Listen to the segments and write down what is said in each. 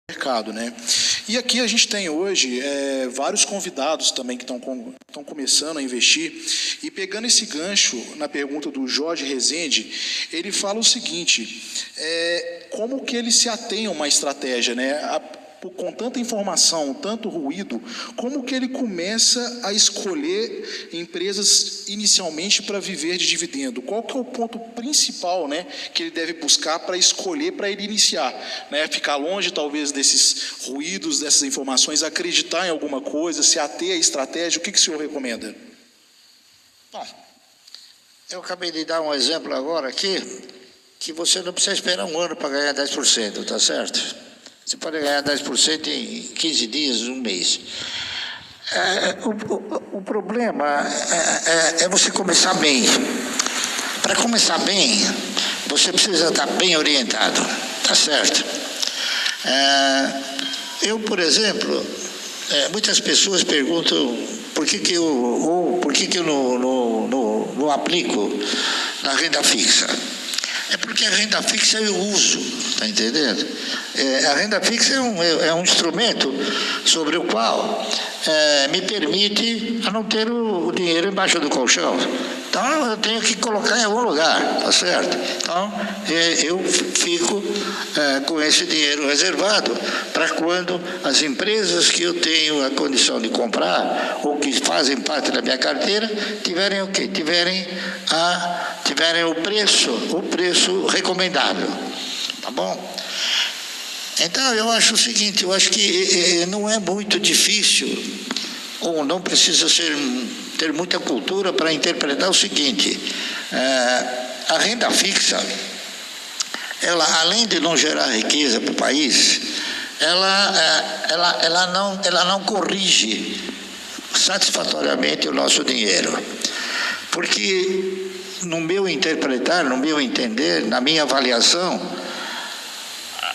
mercado, né? E aqui a gente tem hoje vários convidados também que estão começando a investir, e pegando esse gancho na pergunta do Jorge Rezende, ele fala o seguinte, como que eles se atêm a uma estratégia, né? Com tanta informação, tanto ruído, como que ele começa a escolher empresas inicialmente para viver de dividendo? Qual que é o ponto principal, né, que ele deve buscar para escolher, para ele iniciar? Né? Ficar longe, talvez, desses ruídos, dessas informações, acreditar em alguma coisa, se ater à estratégia? O que o senhor recomenda? Bom, eu acabei de dar um exemplo agora aqui, que você não precisa esperar um ano para ganhar 10%, tá certo? Você pode ganhar 10% em 15 dias, um mês. O problema é você começar bem. Para começar bem, você precisa estar bem orientado, tá certo? Eu, por exemplo, muitas pessoas perguntam por que eu não aplico na renda fixa. É porque a renda fixa eu uso, está entendendo? A renda fixa é um instrumento sobre o qual me permite a não ter o dinheiro embaixo do colchão. Então, eu tenho que colocar em algum lugar, tá certo? Então, eu fico com esse dinheiro reservado para quando as empresas que eu tenho a condição de comprar ou que fazem parte da minha carteira tiverem o quê? Tiverem o preço recomendável, tá bom? Então, eu acho o seguinte, eu acho que não é muito difícil, ou não precisa ter muita cultura para interpretar o seguinte, a renda fixa, ela, além de não gerar riqueza para o país, ela não corrige satisfatoriamente o nosso dinheiro, porque no meu interpretar, no meu entender, na minha avaliação,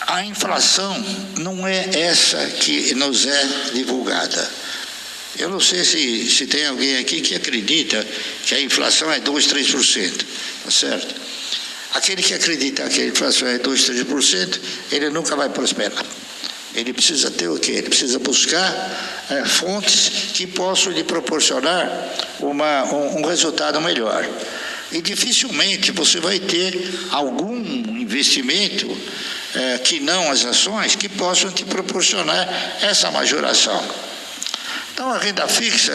a inflação não é essa que nos é divulgada. Eu não sei se tem alguém aqui que acredita que a inflação é 2%, 3%, tá certo? Aquele que acredita que a inflação é 2%, 3%, ele nunca vai prosperar. Ele precisa ter o quê? Ele precisa buscar fontes que possam lhe proporcionar um resultado melhor. E dificilmente você vai ter algum investimento que não as ações que possam te proporcionar essa majoração. Então, a renda fixa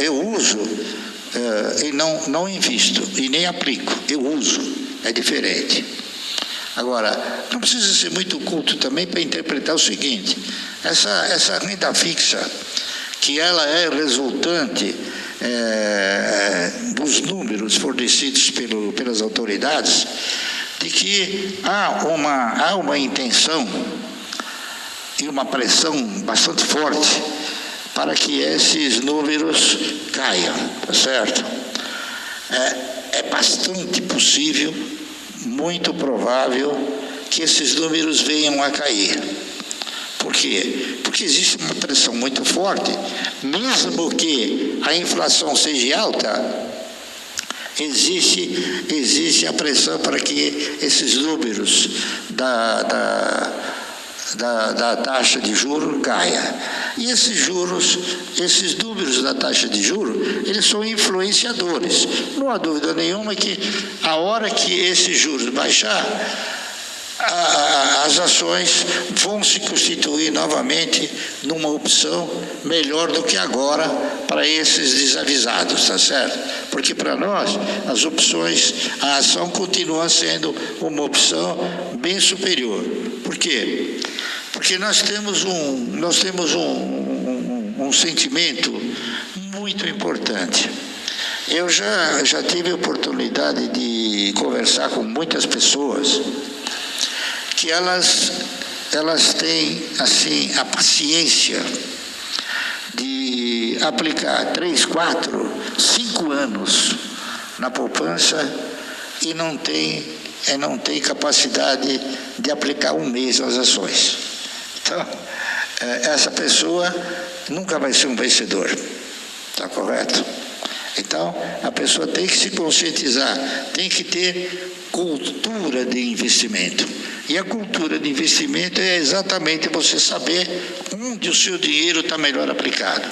eu uso e não invisto, e nem aplico, eu uso, é diferente. Agora, não precisa ser muito culto também para interpretar o seguinte, essa renda fixa, que ela é resultante dos números fornecidos pelas autoridades, de que há uma intenção e uma pressão bastante forte para que esses números caiam, tá certo? É bastante possível, muito provável, que esses números venham a cair. Por quê? Porque existe uma pressão muito forte, mesmo que a inflação seja alta, existe a pressão para que esses números da taxa de juros caia. E esses números da taxa de juros, eles são influenciadores. Não há dúvida nenhuma que a hora que esses juros baixar, as ações vão se constituir novamente numa opção melhor do que agora para esses desavisados, tá certo? Porque para nós, as opções, a ação continua sendo uma opção bem superior. Por quê? Porque nós temos um sentimento muito importante. Eu já tive a oportunidade de conversar com muitas pessoas que elas têm, assim, a paciência de aplicar 3, 4, 5 anos na poupança e não tem capacidade de aplicar um mês nas ações. Então, essa pessoa nunca vai ser um vencedor, está correto? Então, a pessoa tem que se conscientizar, tem que ter cultura de investimento. E a cultura de investimento é exatamente você saber onde o seu dinheiro está melhor aplicado.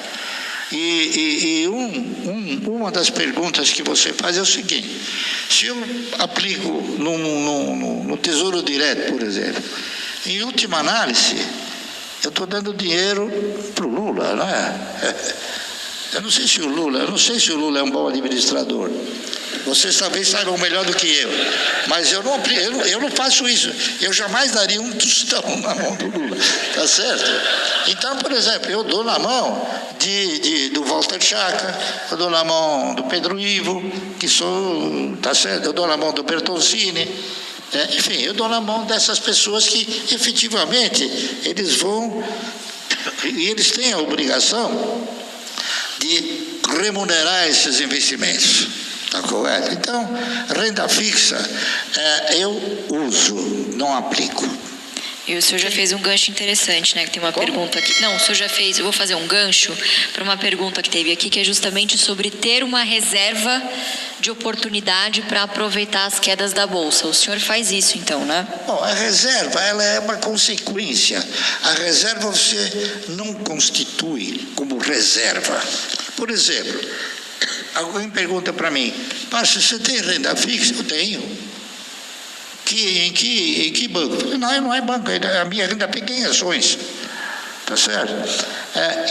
Uma das perguntas que você faz é o seguinte: se eu aplico no Tesouro Direto, por exemplo, em última análise, eu estou dando dinheiro para o Lula, não é? Eu não sei se o Lula é um bom administrador. Vocês talvez saibam melhor do que eu, mas eu não faço isso. Eu jamais daria um tostão na mão do Lula, tá certo? Então, por exemplo, eu dou na mão do Walter Schaca, eu dou na mão do Pedro Ivo, tá certo? Eu dou na mão do Bertoncini, enfim, eu dou na mão dessas pessoas que efetivamente eles vão e eles têm a obrigação de remunerar esses investimentos. Está correto? Então, renda fixa, eu uso, não aplico. E o senhor já fez um gancho interessante, né? Que tem uma pergunta aqui. Não, o senhor já fez. Eu vou fazer um gancho para uma pergunta que teve aqui, que é justamente sobre ter uma reserva de oportunidade para aproveitar as quedas da bolsa. O senhor faz isso, então, né? Bom, a reserva, ela é uma consequência. A reserva você não constitui como reserva. Por exemplo, alguém pergunta para mim: Márcio, você tem renda fixa? Eu tenho. Em que banco? Não é banco, a minha renda fixa é em ações. Tá certo?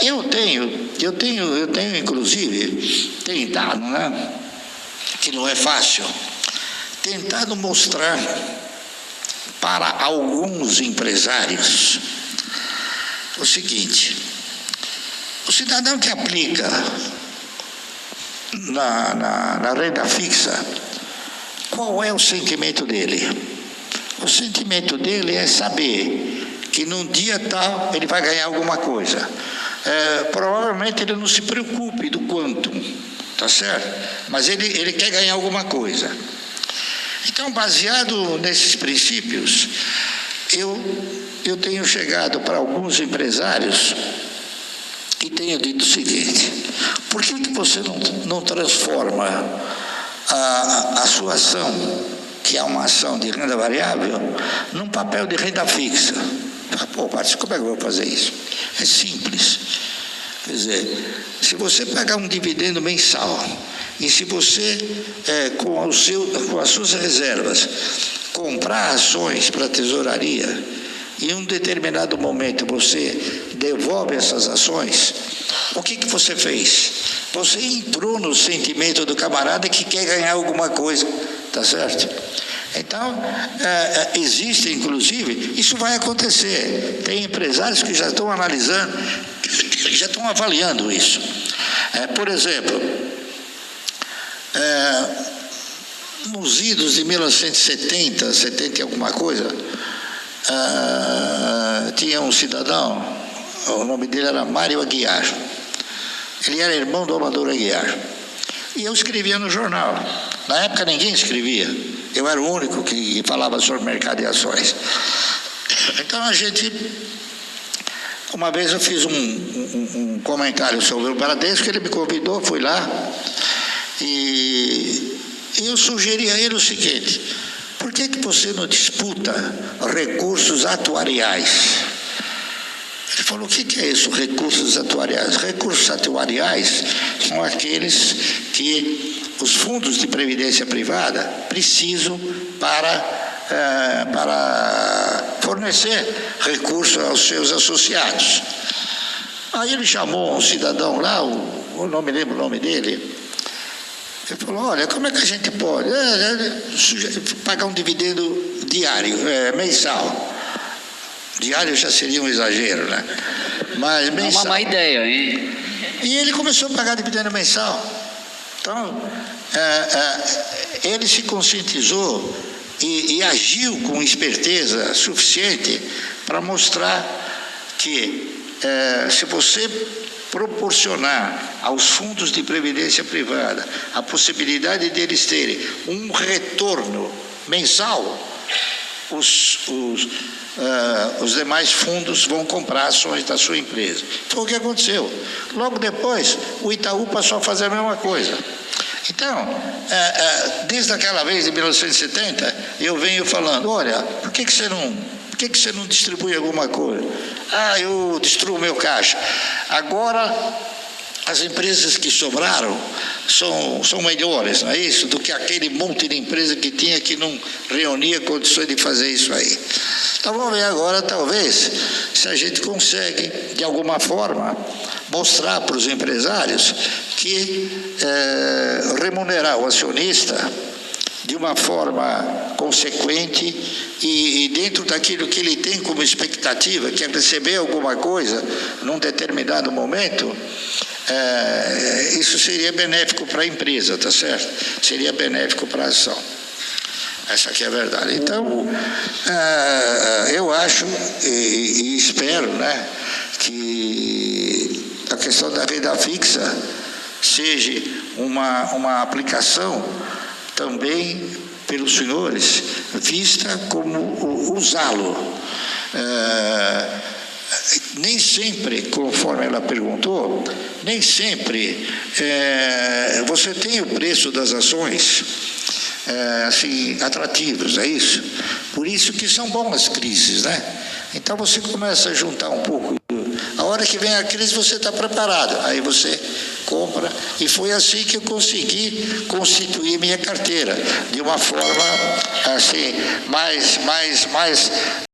Eu tenho inclusive tentado, né? Que não é fácil, tentado mostrar para alguns empresários o seguinte: o cidadão que aplica na renda fixa, qual é o sentimento dele? O sentimento dele é saber que num dia tal ele vai ganhar alguma coisa. Provavelmente ele não se preocupe do quanto, tá certo? Mas ele quer ganhar alguma coisa. Então, baseado nesses princípios, eu tenho chegado para alguns empresários e tenho dito o seguinte: por que você não transforma a sua ação, que é uma ação de renda variável, num papel de renda fixa? Pô, Márcio, como é que eu vou fazer isso? É simples. Quer dizer, se você pagar um dividendo mensal e se você, com as suas reservas, comprar ações para a tesouraria, e em um determinado momento você devolve essas ações, o que você fez? Você entrou no sentimento do camarada que quer ganhar alguma coisa, tá certo? Então, existe, inclusive, isso vai acontecer. Tem empresários que já estão analisando, já estão avaliando isso. Por exemplo, nos idos de 1970, 70 e alguma coisa, tinha um cidadão, o nome dele era Mário Aguiar. Ele era irmão do Amador Aguiar. E eu escrevia no jornal. Na época ninguém escrevia. Eu era o único que falava sobre mercado de ações. Então uma vez eu fiz um comentário sobre o Bradesco, ele me convidou, fui lá, e eu sugeri a ele o seguinte: por que você não disputa recursos atuariais? Ele falou: o que é isso, recursos atuariais? Recursos atuariais são aqueles que os fundos de previdência privada precisam para fornecer recursos aos seus associados. Aí ele chamou um cidadão lá, eu não me lembro o nome dele. Ele falou: olha, como é que a gente pode pagar um dividendo diário, mensal? Diário já seria um exagero, né? Mas mensal. É uma má ideia, hein? E ele começou a pagar dividendo mensal. Então, ele se conscientizou e agiu com esperteza suficiente para mostrar que, se você proporcionar aos fundos de previdência privada a possibilidade deles terem um retorno mensal, os demais fundos vão comprar ações da sua empresa. Foi o que aconteceu. Logo depois, o Itaú passou a fazer a mesma coisa. Então, desde aquela vez, de 1970, eu venho falando, olha, por que você não distribui alguma coisa? Ah, eu destruo o meu caixa. Agora, as empresas que sobraram são melhores, não é isso? Do que aquele monte de empresa que tinha que não reunia condições de fazer isso aí. Então vamos ver agora, talvez, se a gente consegue, de alguma forma, mostrar para os empresários que remunerar o acionista de uma forma consequente e dentro daquilo que ele tem como expectativa, que é receber alguma coisa num determinado momento, isso seria benéfico para a empresa, tá certo? Seria benéfico para a ação. Essa aqui é a verdade. Então, eu acho e espero, né, que a questão da renda fixa seja uma aplicação também pelos senhores vista como usá-lo. Nem sempre, conforme ela perguntou, nem sempre você tem o preço das ações assim, atrativos, é isso? Por isso que são boas as crises, né? Então você começa a juntar um pouco. A hora que vem a crise você está preparado, aí você compra, e foi assim que eu consegui constituir minha carteira, de uma forma assim, mais